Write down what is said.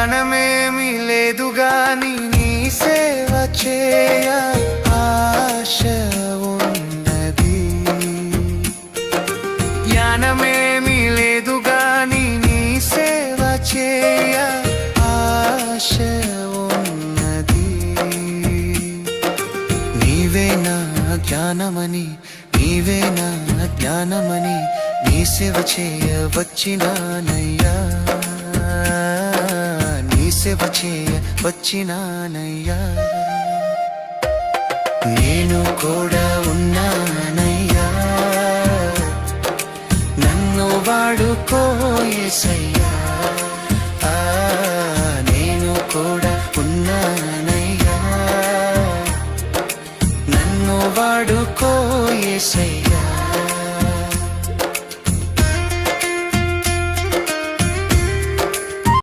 జ్ఞానమేమి లేదు గాని నీ సేవ చేయ ఆశ ఉన్నది. జ్ఞానమేమి లేదు గాని నీ సేవ చేయ ఆశ ఉన్నది. నీవే నా జ్ఞానమని, నీవే నా జ్ఞానమని నీ సేవ చేయ వచ్చినానయ్యా, నీ సేవ చేయ వచ్చినానయ్యా. నేను కూడా ఉన్నానయ్యా, నన్ను వాడుకో యేసయ్యా. నేను కూడా ఉన్నానయ్యా, నన్ను వాడుకో యేసయ్యా.